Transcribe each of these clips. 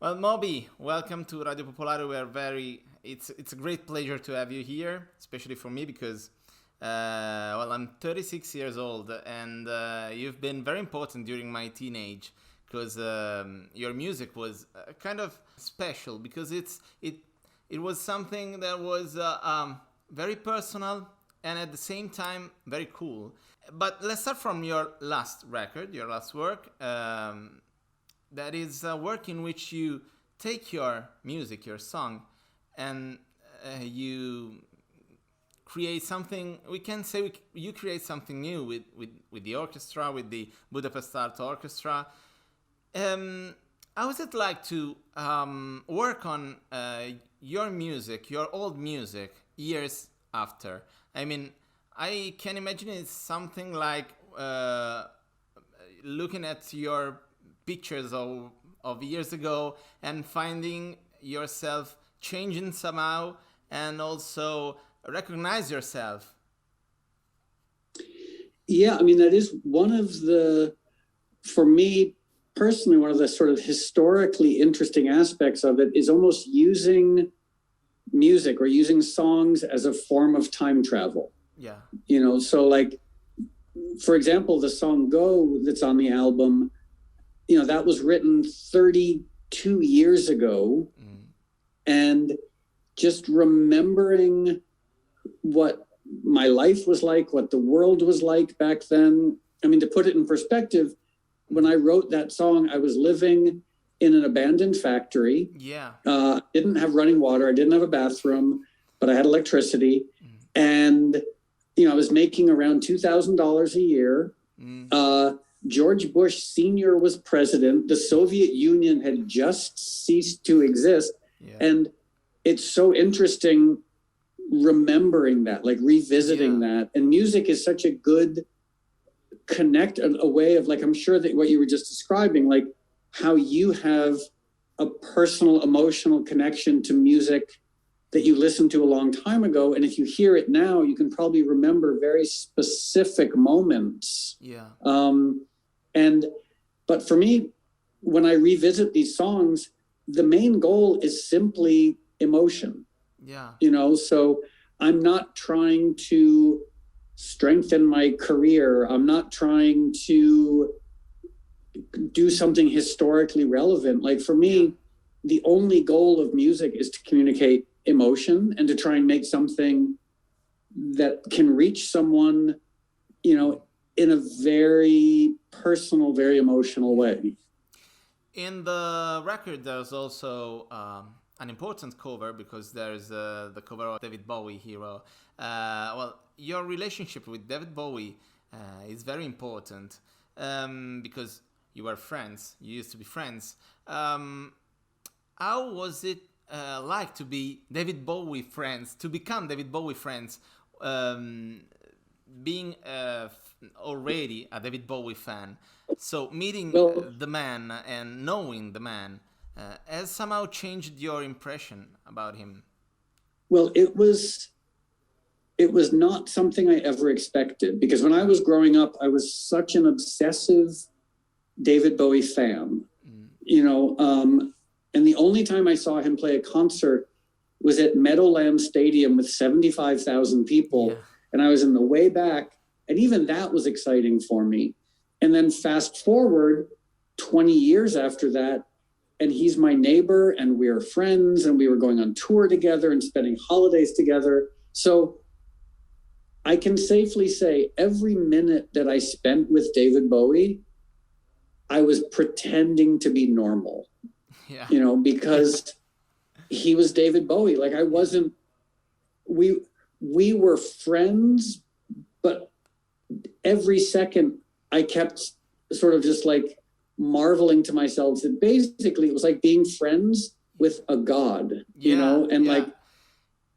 Well, Moby, welcome to Radio Popolare. We are it's a great pleasure to have you here, especially for me because, I'm 36 years old and you've been very important during my teenage because your music was kind of special because it was something that was very personal and at the same time very cool. But let's start from your last record, your last work. That is a work in which you take your music, your song, and you create something. We can say you create something new with the orchestra, with the Budapest Art Orchestra. How is it like to work on your music, your old music, years after? I mean, I can imagine it's something like looking at your pictures of years ago and finding yourself changing somehow and also recognize yourself. Yeah, I mean, that is one of the, for me personally, one of the sort of historically interesting aspects of it is almost using music or using songs as a form of time travel. Yeah. You know, so like, for example, the song Go that's on the album, you know, that was written 32 years ago. And just remembering what my life was like, what the world was like back then. I mean, to put it in perspective, when I wrote that song, I was living in an abandoned factory. Yeah. Didn't have running water. I didn't have a bathroom, but I had electricity. And, you know, I was making around $2,000 a year. George Bush Sr. was president. The Soviet Union had just ceased to exist. Yeah. And it's so interesting remembering that, like revisiting that. And music is such a good a way of, like, I'm sure that what you were just describing, like how you have a personal, emotional connection to music that you listened to a long time ago. And if you hear it now, you can probably remember very specific moments. Yeah. But for me, when I revisit these songs, the main goal is simply emotion. Yeah. You know, so I'm not trying to strengthen my career. I'm not trying to do something historically relevant. Like for me, the only goal of music is to communicate emotion and to try and make something that can reach someone, you know, in a very personal, very emotional way. In the record, there's also an important cover because there's the cover of David Bowie, Hero. Your relationship with David Bowie is very important because you were friends. You used to be friends. How was it like to be David Bowie friends, to become David Bowie friends, being already a David Bowie fan? So meeting the man and knowing the man has somehow changed your impression about him? Well, it was not something I ever expected, because when I was growing up, I was such an obsessive David Bowie fan, you know, and the only time I saw him play a concert was at Meadowlands Stadium with 75,000 people. Yeah. And I was in the way back, and even that was exciting for me. And then fast forward 20 years after that, and he's my neighbor, and we're friends, and we were going on tour together and spending holidays together. So I can safely say every minute that I spent with David Bowie, I was pretending to be normal, you know, because he was David Bowie. Like I wasn't, we were friends, but every second I kept sort of just like marveling to myself that basically it was like being friends with a god, you know, and like,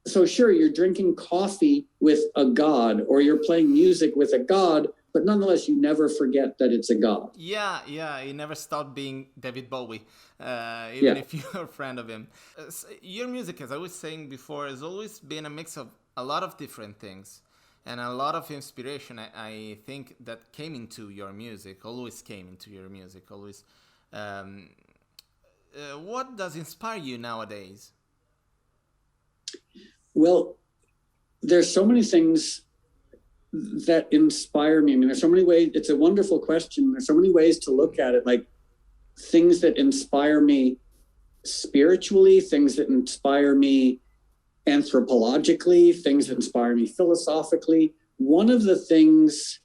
so sure, you're drinking coffee with a god or you're playing music with a god, but nonetheless, you never forget that it's a god. Yeah, you never stop being David Bowie, even if you're a friend of him. Your music, as I was saying before, has always been a mix of a lot of different things. And a lot of inspiration, I think, that came into your music, always came into your music, always what does inspire you nowadays? Well, there's so many things that inspire me. I mean, there's so many ways. It's a wonderful question. There's so many ways to look at it. Like things that inspire me spiritually, things that inspire me anthropologically, things that inspire me philosophically. One of the things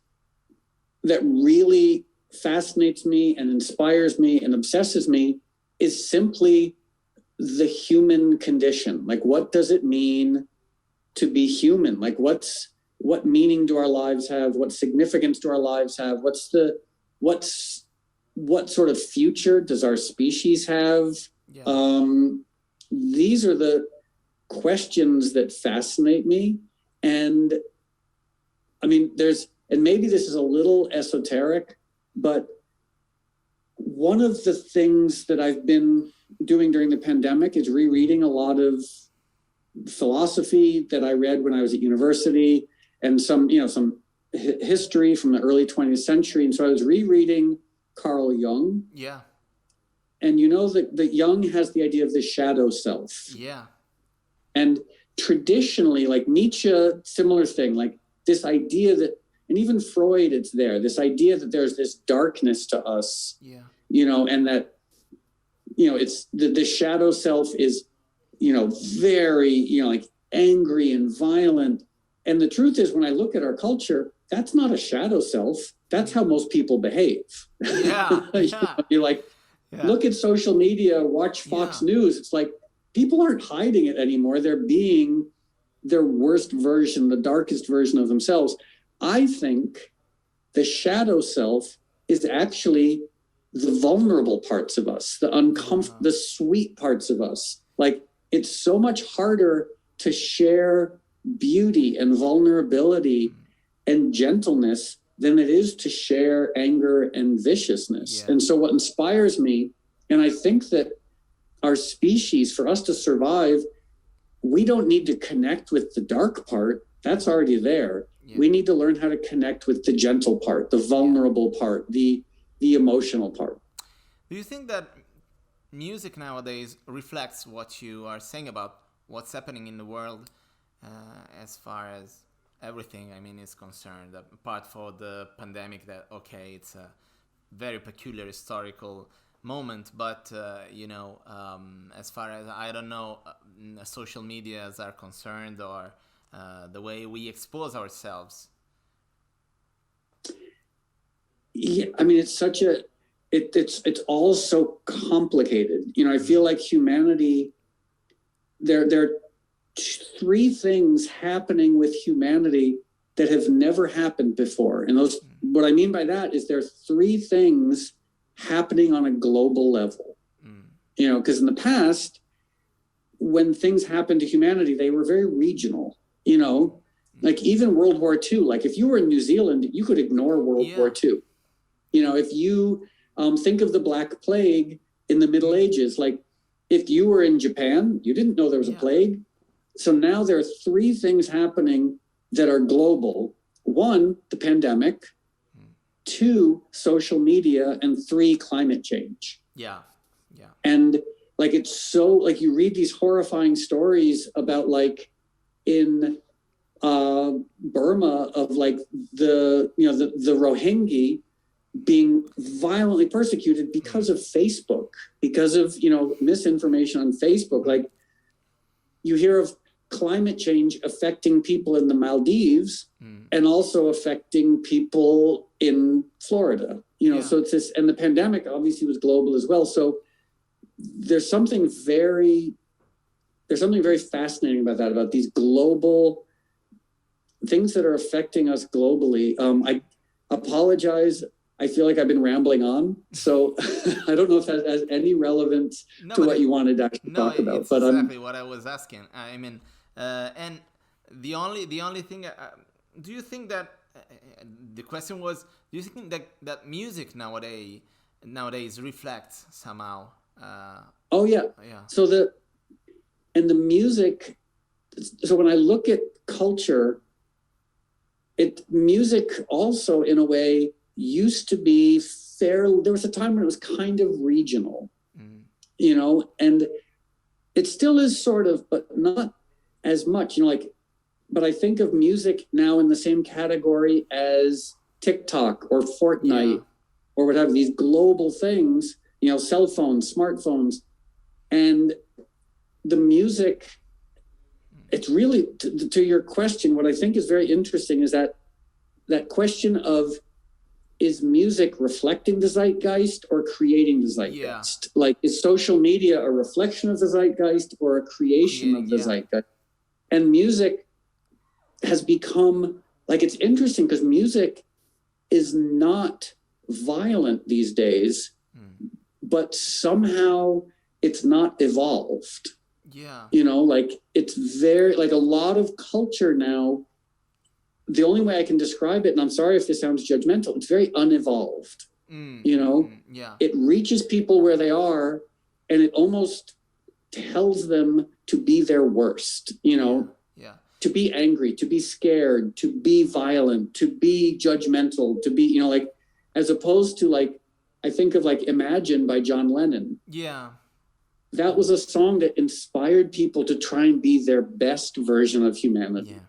that really fascinates me and inspires me and obsesses me is simply the human condition. Like, what does it mean to be human? Like, what meaning do our lives have? What significance do our lives have? What sort of future does our species have? Yeah. These are the questions that fascinate me. And I mean, and maybe this is a little esoteric, but one of the things that I've been doing during the pandemic is rereading a lot of philosophy that I read when I was at university, and some history from the early 20th century. And so I was rereading Carl Jung. Yeah. And you know that Jung has the idea of the shadow self. Yeah. And traditionally, like Nietzsche, similar thing, like this idea that, and even Freud, it's there, this idea that there's this darkness to us, and that, it's the shadow self is, very, like angry and violent. And the truth is, when I look at our culture, that's not a shadow self. That's how most people behave. Yeah. You're like, look at social media, watch Fox News. It's like, people aren't hiding it anymore. They're being their worst version, the darkest version of themselves. I think the shadow self is actually the vulnerable parts of us, the sweet parts of us. Like, it's so much harder to share beauty and vulnerability and gentleness than it is to share anger and viciousness. Yeah. And so what inspires me, and I think that our species, for us to survive, we don't need to connect with the dark part. That's already there. Yeah. We need to learn how to connect with the gentle part, the vulnerable part, the emotional part. Do you think that music nowadays reflects what you are saying about what's happening in the world, as far as everything, is concerned, apart from the pandemic, that, okay, it's a very peculiar historical moment, but as far as, I don't know, social medias are concerned, or the way we expose ourselves? Yeah, it's all so complicated. I feel like humanity, there are three things happening with humanity that have never happened before. And what I mean by that is there are three things happening on a global level. Because in the past, when things happened to humanity, they were very regional. Like even World War II. Like if you were in New Zealand, you could ignore World War II. If you think of the Black Plague in the Middle Ages, like if you were in Japan, you didn't know there was a plague. So now there are three things happening that are global. One, the pandemic. Two, social media. And three, climate change. Yeah. And like, it's so, like, you read these horrifying stories about, like, in Burma, of like the Rohingya being violently persecuted because of Facebook, because of, misinformation on Facebook. Like, you hear of climate change affecting people in the Maldives and also affecting people in Florida, so it's this, and the pandemic obviously was global as well. So there's something very fascinating about that, about these global things that are affecting us globally. I apologize. I feel like I've been rambling on, so I don't know if that has any relevance to what you wanted to actually talk about. It's exactly what I was asking. And the only thing, do you think that the question was, do you think that music nowadays reflects somehow? Oh yeah. So the music. So when I look at culture, music also in a way used to be there was a time when it was kind of regional. and it still is sort of, but not as much, but I think of music now in the same category as TikTok or Fortnite or whatever, these global things, cell phones, smartphones, and the music, it's really, to your question, what I think is very interesting is that question of, is music reflecting the zeitgeist or creating the zeitgeist? Like, is social media a reflection of the zeitgeist or a creation of the zeitgeist? And music has become, like, it's interesting because music is not violent these days, but somehow it's not evolved. Like, it's very, like, a lot of culture now, the only way I can describe it, and I'm sorry if this sounds judgmental, it's very unevolved. It reaches people where they are, and it almost tells them to be their worst, to be angry, to be scared, to be violent, to be judgmental, to be, like, as opposed to, like, I think of, like, Imagine by John Lennon. That was a song that inspired people to try and be their best version of humanity.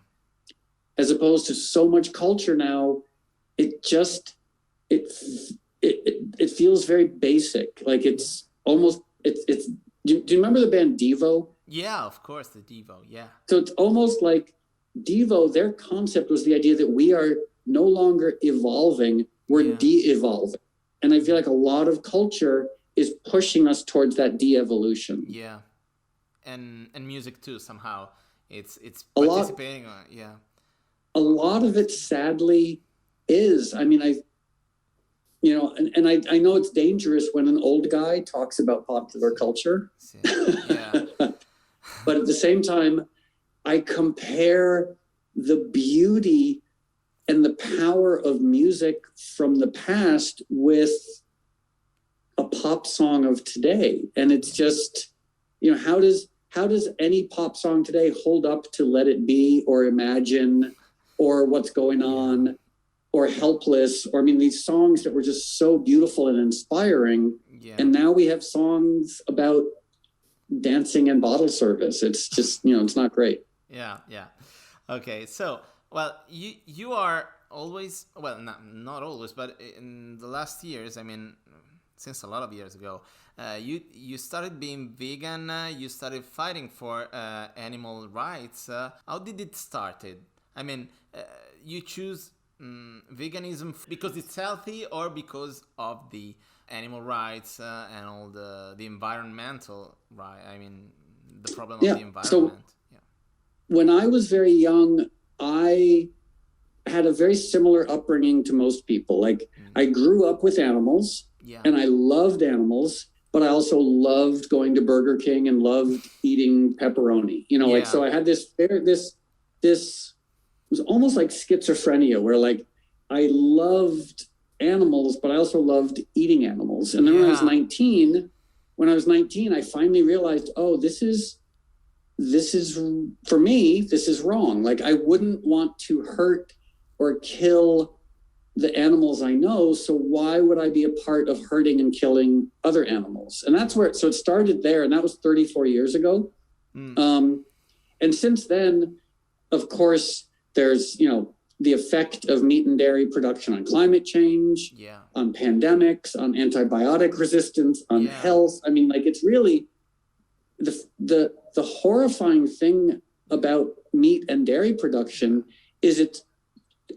As opposed to so much culture now, it just, it feels very basic. Like, it's almost, it's do you remember the band Devo? Yeah, of course, the Devo, So it's almost like Devo, their concept was the idea that we are no longer evolving, we're de-evolving. And I feel like a lot of culture is pushing us towards that de-evolution. And music too, somehow. It's participating on it, A lot of it, sadly, is. I mean, I know it's dangerous when an old guy talks about popular culture. But at the same time, I compare the beauty and the power of music from the past with a pop song of today. And it's just, how does any pop song today hold up to Let It Be or Imagine or What's Going On or Helpless, or, I mean, these songs that were just so beautiful and inspiring. And now we have songs about dancing and bottle service. It's just, it's not great. Okay, so, well, you are always, well, not always, but in the last years, I mean, since a lot of years ago, you started being vegan, you started fighting for animal rights. How did it started? I mean, you choose veganism because it's healthy or because of the animal rights and all the environmental right? I mean, the problem of the environment. So when I was very young, I had a very similar upbringing to most people. Like, I grew up with animals and I loved animals, but I also loved going to Burger King and loved eating pepperoni, like, so I had this it was almost like schizophrenia where, like, I loved animals, but I also loved eating animals. And then when I was 19, I finally realized, oh, this is for me, this is wrong. Like, I wouldn't want to hurt or kill the animals I know. So why would I be a part of hurting and killing other animals? And that's so it started there. And that was 34 years ago. And since then, of course, there's, the effect of meat and dairy production on climate change, on pandemics, on antibiotic resistance, on health. I mean, like, it's really the horrifying thing about meat and dairy production is it's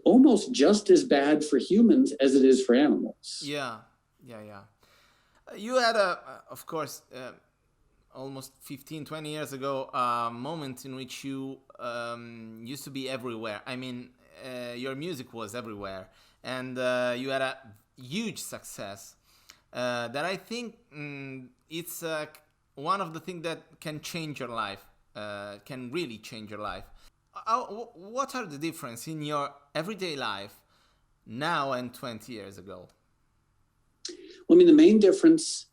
almost just as bad for humans as it is for animals. You had of course, almost 15-20 years ago, a moment in which you used to be everywhere. I mean, your music was everywhere, and you had a huge success that I think it's one of the things that can change your life, can really change your life. What are the difference in your everyday life now and 20 years ago? Well, I mean, the main difference,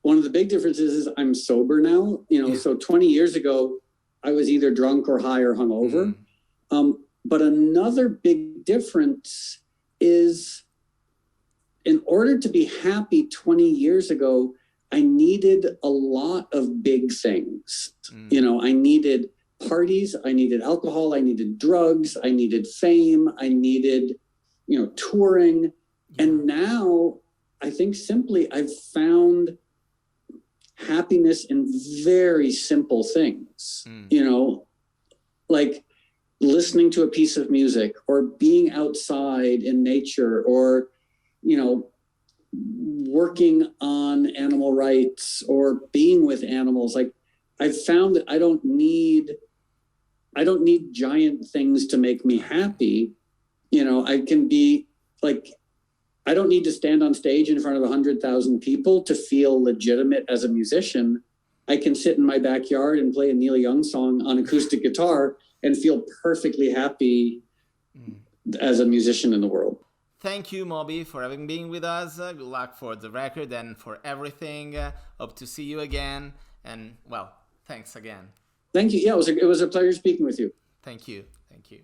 one of the big differences is I'm sober now. So 20 years ago, I was either drunk or high or hungover. But another big difference is, in order to be happy 20 years ago, I needed a lot of big things. I needed parties, I needed alcohol, I needed drugs, I needed fame, I needed, touring. And now I think simply I've found happiness in very simple things, like listening to a piece of music or being outside in nature or, working on animal rights or being with animals. Like I've found that I don't need giant things to make me happy. I can be like, I don't need to stand on stage in front of 100,000 people to feel legitimate as a musician. I can sit in my backyard and play a Neil Young song on acoustic guitar and feel perfectly happy as a musician in the world. Thank you, Moby, for having been with us. Good luck for the record and for everything. Hope to see you again. And, well, thanks again. Thank you. Yeah, it was a pleasure speaking with you. Thank you. Thank you.